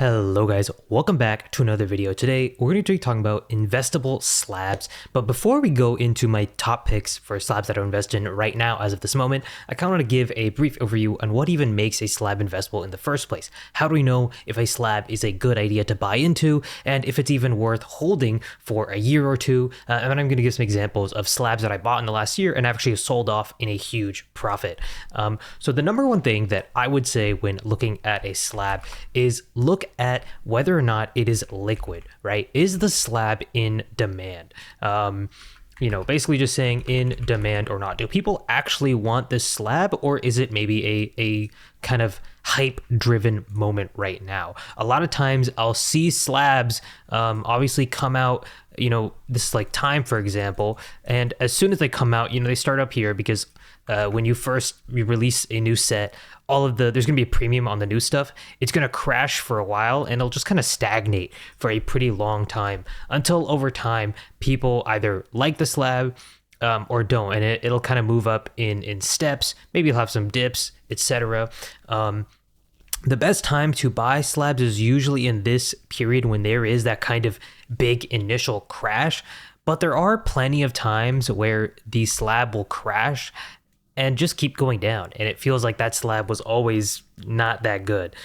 Hello guys, welcome back to another video. Today we're going to be talking about investable slabs, but before we go into my top picks for slabs that I invest in right now as of this moment, I kind of want to give a brief overview on what even makes a slab investable in the first place. How do we know if a slab is a good idea to buy into and if it's even worth holding for a year or two? And I'm going to give some examples of slabs that I bought in the last year and actually sold off in a huge profit. So the number one thing that I would say when looking at a slab is look at whether or not it is liquid, right? Is the slab in demand? Basically just saying in demand or not. Do people actually want this slab, or is it maybe a kind of hype driven moment right now? A lot of times I'll see slabs obviously come out, this is like time, for example, and as soon as they come out, they start up here because when you release a new set, there's going to be a premium on the new stuff. It's going to crash for a while and it'll just kind of stagnate for a pretty long time until over time people either like the slab or don't, and it'll kind of move up in steps. Maybe you'll have some dips, etc. The best time to buy slabs is usually in this period when there is that kind of big initial crash, but there are plenty of times where the slab will crash and just keep going down, and it feels like that slab was always not that good.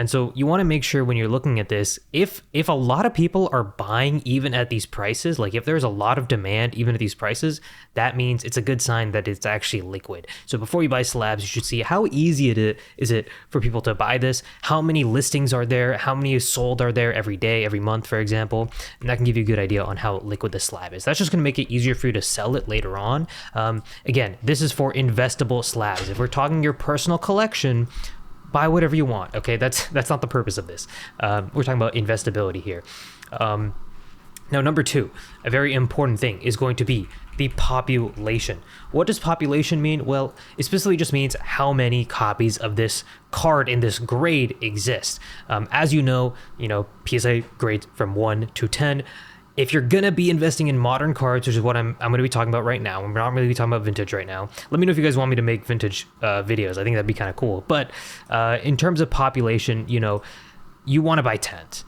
And so you want to make sure when you're looking at this, if a lot of people are buying even at these prices, like if there's a lot of demand even at these prices, that means it's a good sign that it's actually liquid. So before you buy slabs, you should see how easy is it for people to buy this, how many listings are there, how many sold are there every day, every month, for example, and that can give you a good idea on how liquid the slab is. That's just going to make it easier for you to sell it later on. Again, this is for investable slabs. If we're talking your personal collection, buy whatever you want, okay? That's not the purpose of this. We're talking about investability here. Now, number two, a very important thing is going to be the population. What does population mean? Well, it specifically just means how many copies of this card in this grade exist. As you know, PSA grades from 1 to 10. If you're gonna be investing in modern cards, which is what I'm gonna be talking about right now, we're not really talking about vintage right now. Let me know if you guys want me to make vintage videos. I think that'd be kind of cool. But in terms of population, you want to buy 10s.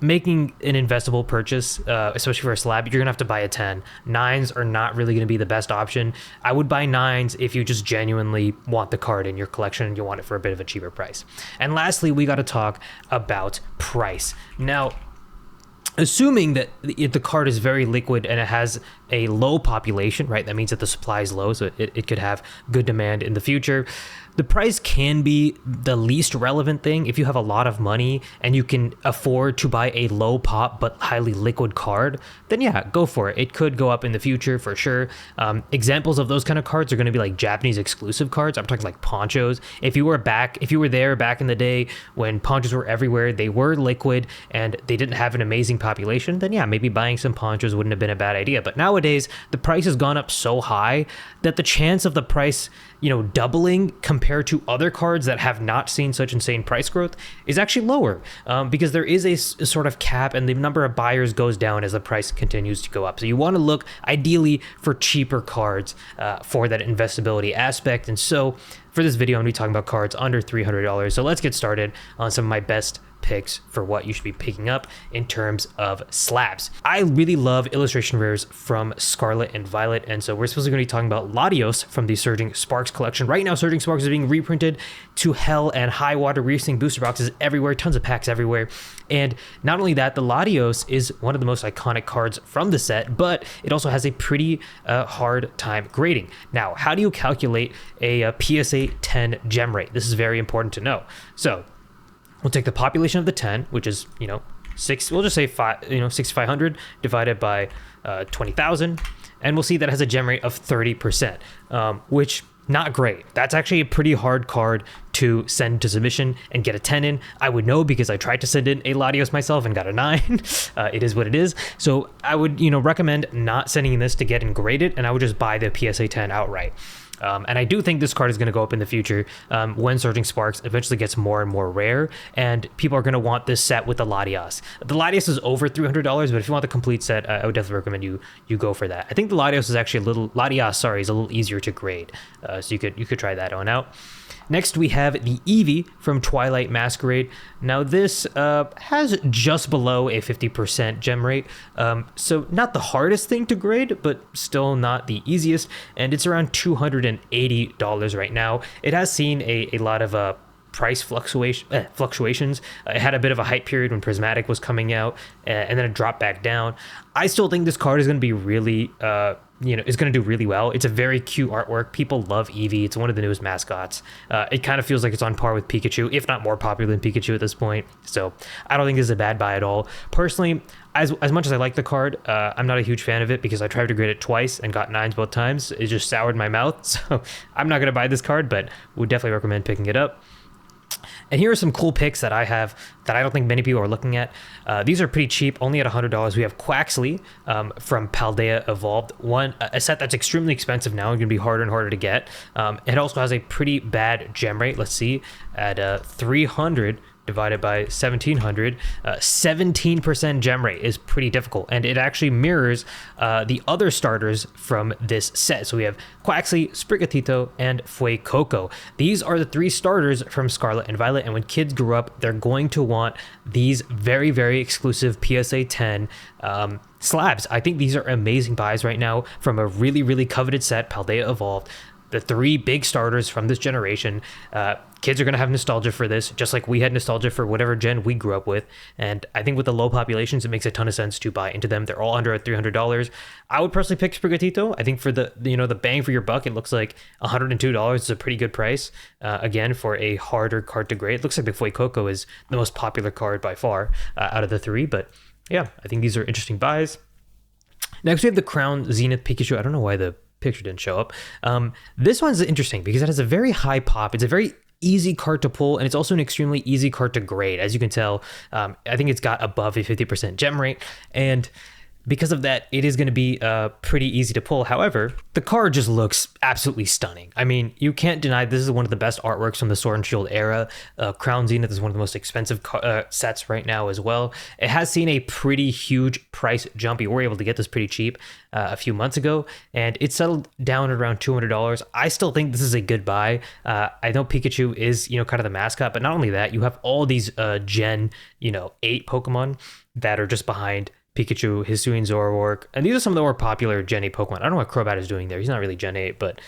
Making an investable purchase, especially for a slab, you're gonna have to buy a 10. 9s are not really gonna be the best option. I would buy 9s if you just genuinely want the card in your collection and you want it for a bit of a cheaper price. And lastly, we got to talk about price. Now, assuming that the card is very liquid and it has a low population, right? That means that the supply is low, so it could have good demand in the future. The price can be the least relevant thing. If you have a lot of money and you can afford to buy a low pop but highly liquid card, then yeah, go for it. It could go up in the future for sure. Examples of those kind of cards are going to be like Japanese exclusive cards. I'm talking like ponchos. If you were there back in the day when ponchos were everywhere, they were liquid and they didn't have an amazing population, then yeah, maybe buying some ponchos wouldn't have been a bad idea. But nowadays, the price has gone up so high that the chance of the price doubling compared to other cards that have not seen such insane price growth is actually lower, because there is a sort of cap and the number of buyers goes down as the price continues to go up. So you want to look ideally for cheaper cards for that investability aspect. And so for this video, I'm going to be talking about cards under $300. So let's get started on some of my best picks for what you should be picking up in terms of slabs. I really love illustration rares from Scarlet and Violet, and so we're supposed to be talking about Latios from the Surging Sparks collection. Right now, Surging Sparks is being reprinted to hell and high water. We're seeing booster boxes everywhere, tons of packs everywhere. And not only that, the Latios is one of the most iconic cards from the set, but it also has a pretty hard time grading. Now, how do you calculate a PSA 10 gem rate? This is very important to know. So we'll take the population of the 10, which is, we'll just say 6,500 divided by 20,000. And we'll see that it has a gem rate of 30%, which not great. That's actually a pretty hard card to send to submission and get a 10 in. I would know because I tried to send in a Latios myself and got a 9. It is what it is. So I would, recommend not sending this to get in graded, and I would just buy the PSA 10 outright. And I do think this card is going to go up in the future when Surging Sparks eventually gets more and more rare, and people are going to want this set with the Latios. The Latios is over $300, but if you want the complete set, I would definitely recommend you go for that. I think the Latios is actually is a little easier to grade, so you could try that on out. Next, we have the Eevee from Twilight Masquerade. Now, this has just below a 50% gem rate, so not the hardest thing to grade, but still not the easiest, and it's around $280 right now. It has seen a lot of price fluctuations. It had a bit of a hype period when Prismatic was coming out, and then it dropped back down. I still think this card is going to be really is going to do really well. It's a very cute artwork. People love Eevee. It's one of the newest mascots. It kind of feels like it's on par with Pikachu, if not more popular than Pikachu at this point. So I don't think this is a bad buy at all. Personally, as much as I like the card, I'm not a huge fan of it because I tried to grade it twice and got 9s both times. It just soured my mouth. So I'm not going to buy this card, but would definitely recommend picking it up. And here are some cool picks that I have that I don't think many people are looking at. These are pretty cheap, only at $100. We have Quaxley from Paldea Evolved, a set that's extremely expensive now and going to be harder and harder to get. It also has a pretty bad gem rate. Let's see, at 300 divided by 1700, 17% gem rate is pretty difficult, and it actually mirrors the other starters from this set. So we have Quaxley, Sprigatito, and Fuecoco. These are the 3 starters from Scarlet and Violet, and when kids grew up, they're going to want these very, very exclusive PSA 10 slabs. I think these are amazing buys right now from a really, really coveted set, Paldea Evolved. The 3 big starters from this generation. Kids are going to have nostalgia for this, just like we had nostalgia for whatever gen we grew up with. And I think with the low populations, it makes a ton of sense to buy into them. They're all under $300. I would personally pick Sprigatito. I think for the bang for your buck, it looks like $102 is a pretty good price. Again, for a harder card to grade. It looks like the Fuecoco is the most popular card by far out of the 3. But yeah, I think these are interesting buys. Next, we have the Crown Zenith Pikachu. I don't know why the picture didn't show up. This one's interesting because it has a very high pop. It's a very easy card to pull, and it's also an extremely easy card to grade. As you can tell, I think it's got above a 50% gem rate, and because of that, it is going to be pretty easy to pull. However, the card just looks absolutely stunning. I mean, you can't deny this is one of the best artworks from the Sword and Shield era. Crown Zenith is one of the most expensive sets right now as well. It has seen a pretty huge price jump. You were able to get this pretty cheap a few months ago, and it settled down at around $200. I still think this is a good buy. I know Pikachu is, kind of the mascot, but not only that, you have all these Gen, 8 Pokemon that are just behind Pikachu, Hisuian Zoroark, and these are some of the more popular Gen 8 Pokemon. I don't know what Crobat is doing there. He's not really Gen 8, but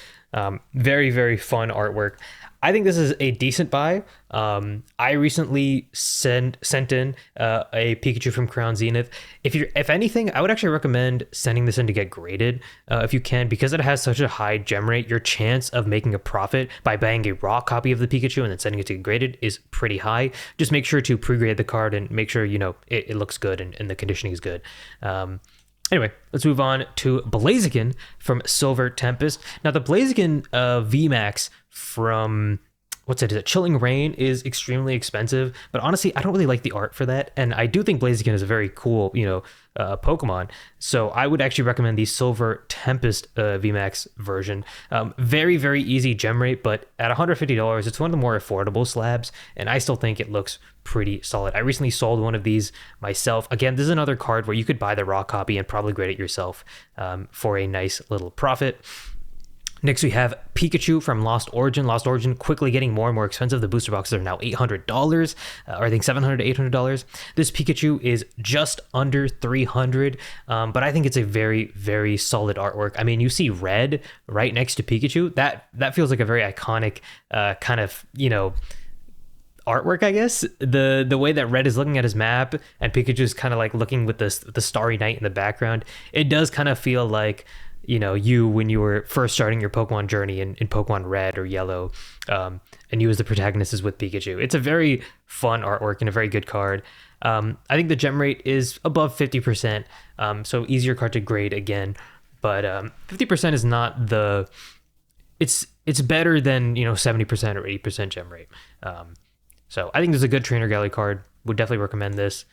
very, very fun artwork. I think this is a decent buy. I recently sent in a Pikachu from Crown Zenith. If anything, I would actually recommend sending this in to get graded if you can, because it has such a high gem rate. Your chance of making a profit by buying a raw copy of the Pikachu and then sending it to get graded is pretty high. Just make sure to pre-grade the card and make sure it looks good and the conditioning is good. Anyway, let's move on to Blaziken from Silver Tempest. Now, the Blaziken VMAX from, is it? Chilling Rain is extremely expensive, but honestly, I don't really like the art for that. And I do think Blaziken is a very cool, Pokemon. So I would actually recommend the Silver Tempest VMAX version. Very, very easy gem rate, but at $150, it's one of the more affordable slabs, and I still think it looks pretty solid. I recently sold one of these myself. Again, this is another card where you could buy the raw copy and probably grade it yourself for a nice little profit. Next, we have Pikachu from Lost Origin. Lost Origin quickly getting more and more expensive. The booster boxes are now $800, or I think $700 to $800. This Pikachu is just under $300, but I think it's a very, very solid artwork. I mean, you see red right next to Pikachu. That feels like a very iconic kind of, artwork, I guess. The way that Red is looking at his map and Pikachu's kind of like looking with the starry night in the background, it does kind of feel like you when you were first starting your Pokemon journey in Pokemon Red or Yellow, and you as the protagonist is with Pikachu. It's a very fun artwork and a very good card. I think the gem rate is above 50%, so easier card to grade again, but 50% is not the... It's better than 70% or 80% gem rate. So I think this is a good trainer gallery card. Would definitely recommend this.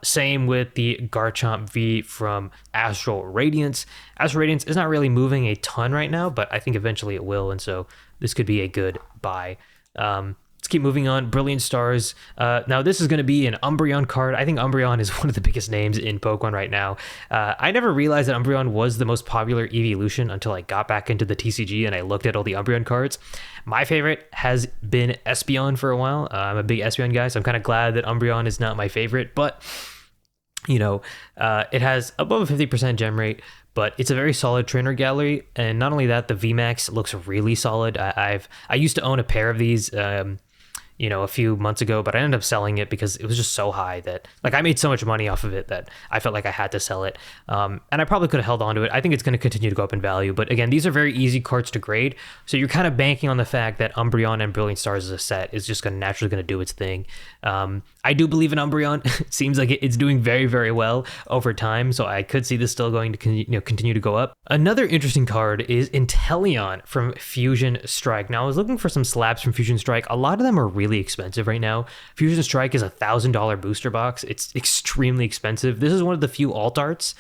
Same with the Garchomp V from Astral Radiance. Astral Radiance is not really moving a ton right now, but I think eventually it will, and so this could be a good buy. Let's Let's keep moving on. Brilliant Stars. Now this is going to be an Umbreon card. I think Umbreon is one of the biggest names in Pokemon right now. I never realized that Umbreon was the most popular evolution until I got back into the TCG and I looked at all the Umbreon cards. My favorite has been Espeon for a while. I'm a big Espeon guy, so I'm kind of glad that Umbreon is not my favorite, but it has above a 50% gem rate, but it's a very solid trainer gallery. And not only that, the VMAX looks really solid. I used to own a pair of these, a few months ago, but I ended up selling it because it was just so high that I made so much money off of it that I felt like I had to sell it. And I probably could have held on to it. I think it's going to continue to go up in value. But again, these are very easy cards to grade. So you're kind of banking on the fact that Umbreon and Brilliant Stars as a set is just naturally going to do its thing. I do believe in Umbreon. It seems like it's doing very, very well over time. So I could see this still going to continue to go up. Another interesting card is Inteleon from Fusion Strike. Now I was looking for some slabs from Fusion Strike. A lot of them are really expensive right now. Fusion Strike is $1,000 booster box. It's extremely expensive. This is one of the few alt arts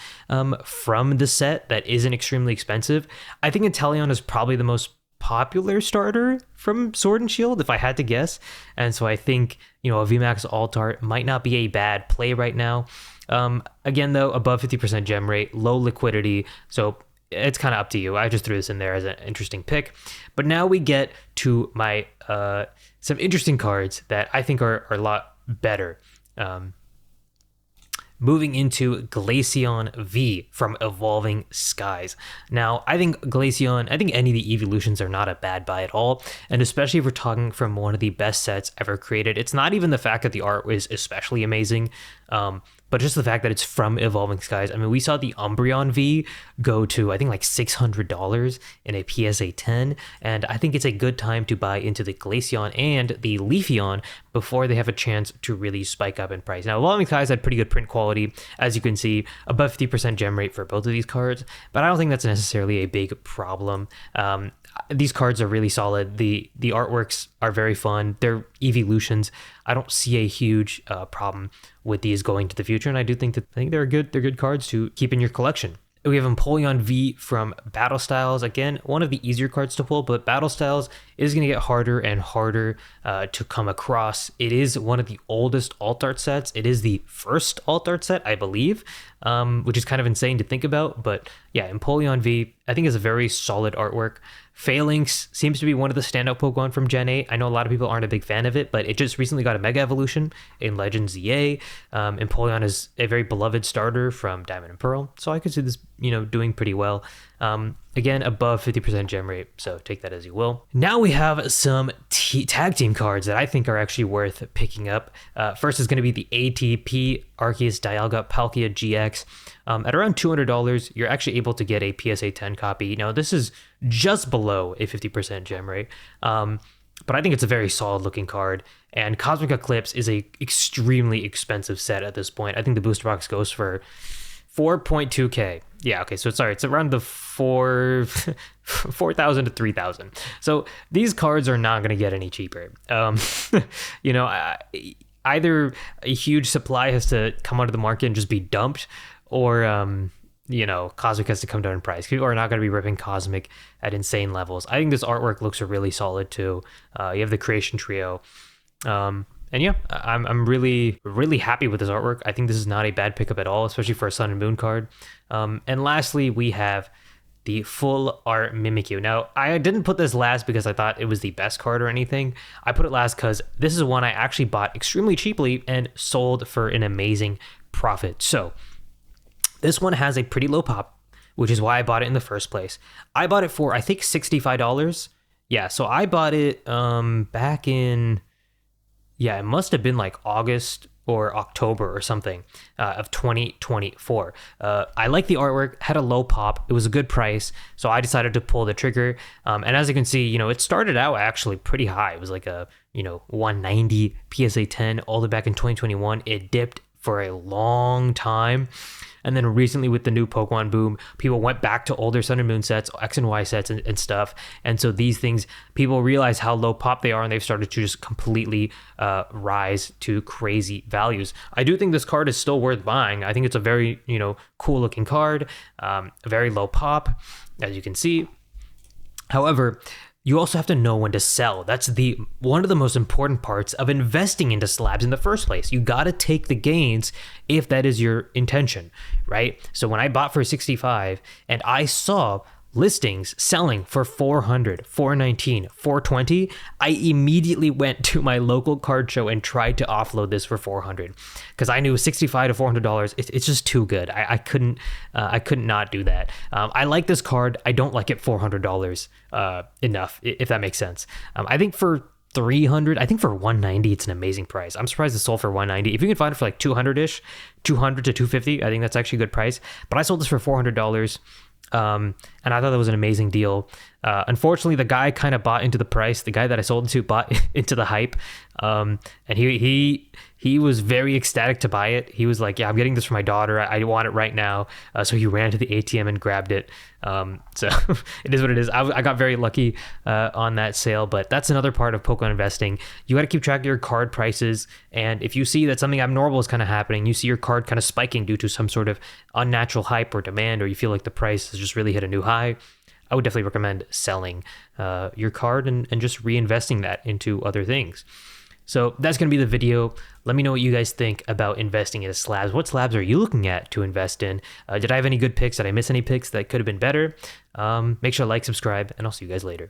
from the set that isn't extremely expensive. I think Inteleon is probably the most popular starter from Sword and Shield, if I had to guess. And so I think, a VMAX alt art might not be a bad play right now. Again, though, above 50% gem rate, low liquidity. So it's kind of up to you. I just threw this in there as an interesting pick. But now we get to my some interesting cards that I think are a lot better. Moving into Glaceon V from Evolving Skies. Now, I think any of the evolutions are not a bad buy at all. And especially if we're talking from one of the best sets ever created. It's not even the fact that the art is especially amazing, but just the fact that it's from Evolving Skies. I mean, we saw the Umbreon V go to, I think, like $600 in a PSA 10. And I think it's a good time to buy into the Glaceon and the Leafeon before they have a chance to really spike up in price. Now, Evolving Skies had pretty good print quality, as you can see, above 50% gem rate for both of these cards, but I don't think that's necessarily a big problem. These cards are really solid. The artworks are very fun. They're evolutions. I don't see a huge problem with these going to the future, and I think they're good cards to keep in your collection. We have Empoleon V from Battle Styles. Again, one of the easier cards to pull, but Battle Styles is going to get harder and harder to come across. It is one of the oldest alt art sets. It is the first alt art set, I believe, which is kind of insane to think about. But yeah, Empoleon V, I think, is a very solid artwork. Phalanx seems to be one of the standout Pokemon from Gen 8. I know a lot of people aren't a big fan of it, but it just recently got a Mega Evolution in Legends ZA. Empoleon is a very beloved starter from Diamond and Pearl, so I could see this, doing pretty well. Again, above 50% gem rate, so take that as you will. Now we have some tag team cards that I think are actually worth picking up. First is going to be the ATP Arceus Dialga Palkia GX. At around $200, you're actually able to get a PSA 10 copy. Now, this is just below a 50% gem rate, but I think it's a very solid looking card. And Cosmic Eclipse is a extremely expensive set at this point. I think the booster box goes for 4.2K. Yeah, okay, so it's around the 4,000 to 3,000. So these cards are not going to get any cheaper. Either a huge supply has to come onto the market and just be dumped, or Cosmic has to come down in price. People are not going to be ripping Cosmic at insane levels. I think this artwork looks really solid too. You have the Creation Trio. And yeah, I'm really, really happy with this artwork. I think this is not a bad pickup at all, especially for a Sun and Moon card. And lastly, we have the Full Art Mimikyu. Now, I didn't put this last because I thought it was the best card or anything. I put it last because this is one I actually bought extremely cheaply and sold for an amazing profit. So this one has a pretty low pop, which is why I bought it in the first place. I bought it for, I think, $65. Yeah, so I bought it back in... Yeah, it must have been like August or October or something of 2024. I like the artwork, had a low pop. It was a good price, so I decided to pull the trigger. And as you can see, it started out actually pretty high. It was like a, 190 PSA 10 all the way back in 2021. It dipped for a long time. And then recently with the new Pokemon boom, people went back to older Sun and Moon sets, X and Y sets and stuff. And so these things, people realize how low pop they are, and they've started to just completely rise to crazy values. I do think this card is still worth buying. I think it's a very, cool looking card, a very low pop, as you can see. However, you also have to know when to sell. That's one of the most important parts of investing into slabs in the first place. You got to take the gains if that is your intention, right? So when I bought for 65 and I saw listings selling for 400, 419, 420, I immediately went to my local card show and tried to offload this for 400 because I knew 65 to $400. It's just too good. I couldn't not do that. I like this card. I don't like it $400 enough, if that makes sense. I think for 300, I think for 190 it's an amazing price. I'm surprised it sold for 190. If you can find it for like 200ish, 200 to 250, I think that's actually a good price. But I sold this for $400. And I thought that was an amazing deal. Unfortunately, the guy kind of bought into the price. The guy that I sold it to bought into the hype. And he was very ecstatic to buy it. He was like, yeah, I'm getting this for my daughter. I want it right now. So he ran to the ATM and grabbed it. So it is what it is. I got very lucky on that sale, but that's another part of Pokemon investing. You got to keep track of your card prices. And if you see that something abnormal is kind of happening, you see your card kind of spiking due to some sort of unnatural hype or demand, or you feel like the price has just really hit a new high, I would definitely recommend selling your card and just reinvesting that into other things. So that's going to be the video. Let me know what you guys think about investing into slabs. What slabs are you looking at to invest in? Did I have any good picks? Did I miss any picks that could have been better? Make sure to like, subscribe, and I'll see you guys later.